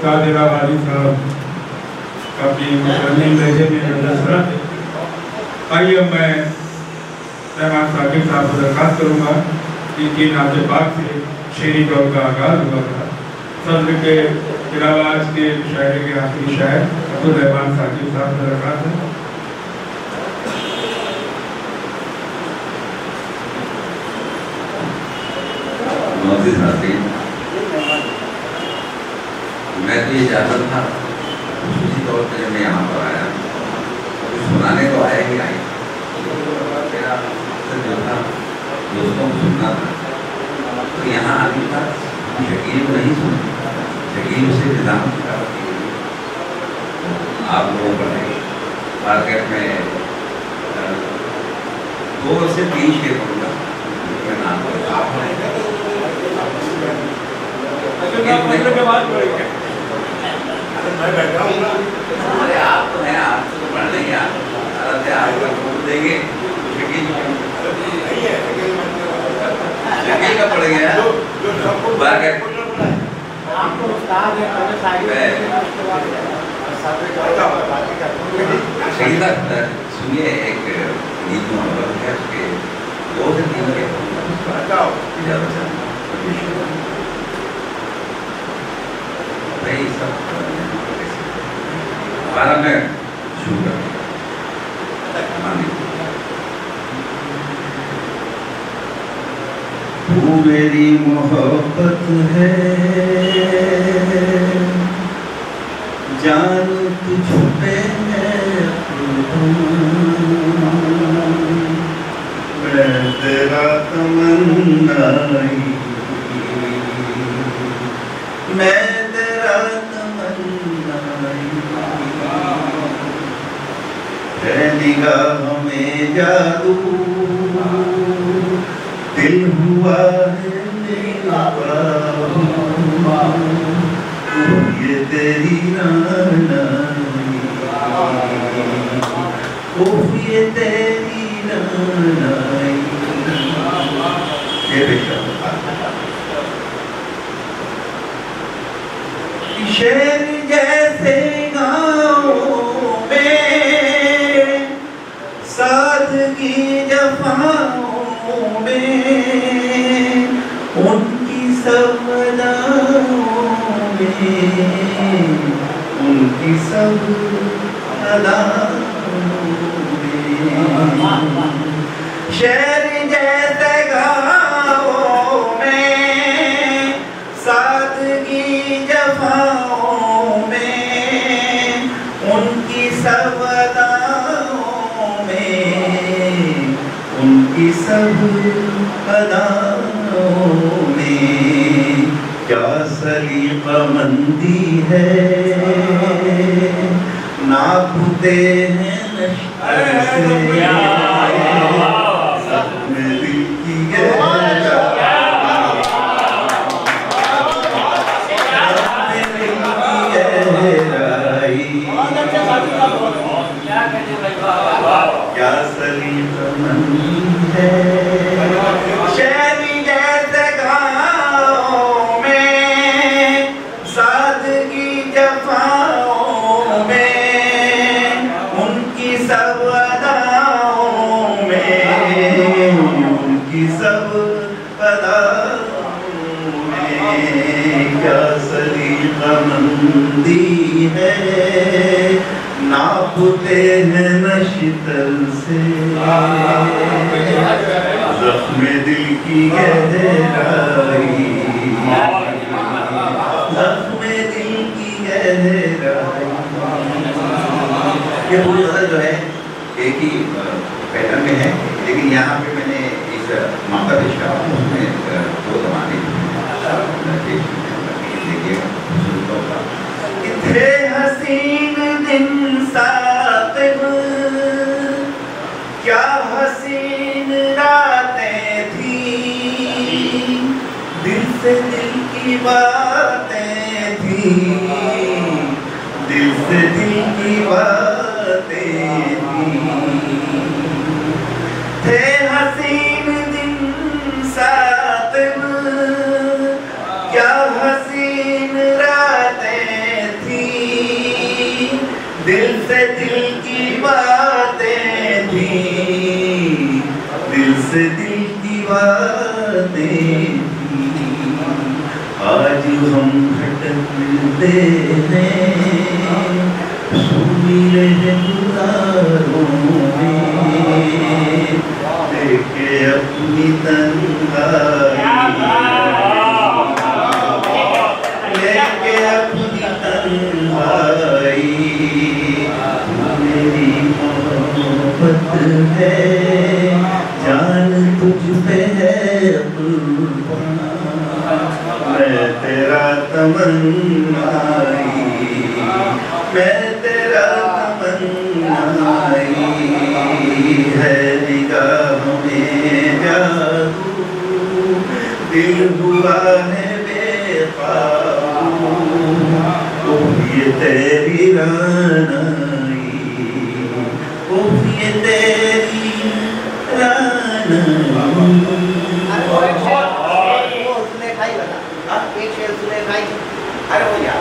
कादिरा वाली साहब अपनी मुसलमान लहजे में नजर। आइए मैं रहमान साकिब साहब से दरख्वास्त करूँगा कि नात पाक से शेरी दौर का आगाज़ हुआ था। सदर के तिलावत के शायरे के आखिरी शायर अब्दुल रहमान साकिब साहब से दरख्वास्त है। मैं तो ये चाहता था उसी तौर पर जब मैं यहाँ पर आया कुछ सुनाने तो आया ही आया, मेरा मकसद जो था दोस्तों को सुनना था। तो यहाँ आदमी था शकील को नहीं सुना, शकील से निजाम आप लोगों पर मार्केट में 2 से 3 शेर होगा नाम मैं बैठा हूँ। अरे आप तो हैं, आप तो पढ़ लेंगे, आप देंगे शकील का पढ़ गया सुनिए। एक गीत मोहब्बत है उसके 2 से 3 के नहीं सब बारह में शुरू कर तू मेरी मोहब्बत है जान तुझ पे है मैं तेरा तमन्नाई, मैं तेरा तमन्नाई है निगाह में जादू दिल हुआ है मेरा ये तेरी नानाई, ये तेरी नानाई। ये बेटा शेर जैसे गाँव में सादगी जफाओं में उनकी सब अदाओं में, उनकी सब अदाओं में शेर जैसे गाँव में सादगी जफाओं में उनकी सब अदाओं में, उनकी सब अदाओं में क्या सलीक़ामंदी है नापते हैं नश्तर से अपने दिल की क्या सलीक़ामंदी है शहरी जैसे गाँव में सादगी जफाओं में उनकी सब अदाओं में, उनकी सब अदाओं में क्या सलीक़ामंदी है नापते हैं नशितल से ज़ख्मे दिल की गहराई, ज़ख्मे दिल की गहराई। ये पूरी गज़ल जो है एक ही पैटर्न में है, लेकिन यहाँ पे मैंने इस मामला पेश करा उसमें 2 ज़माने कितने हसीन दिन साक़िब क्या हसीन रातें थी दिल से दिल की बातें थी, दिल से दिल की बातें थी। थे हसीन दिन साक़िब क्या हसीन दिल की बातें थी, दिल से दिल की बातें थी, आज हम भटकते हैं सुनीले गुजारों में, लेके अपनी तन्हाई, लेके अपनी तन्हाई, मेरी मोहब्बत है जान तुझ पे है कुर्बान, मैं तेरा तमन्नाई, मैं तेरा तमन्नाई, है निगाहों में जादू, दिल हुआ है बेकाबू, उफ ये तेरी रानाई, उफ ये तेरी रानाई। एक शेर सुने खाई, अरे वो यार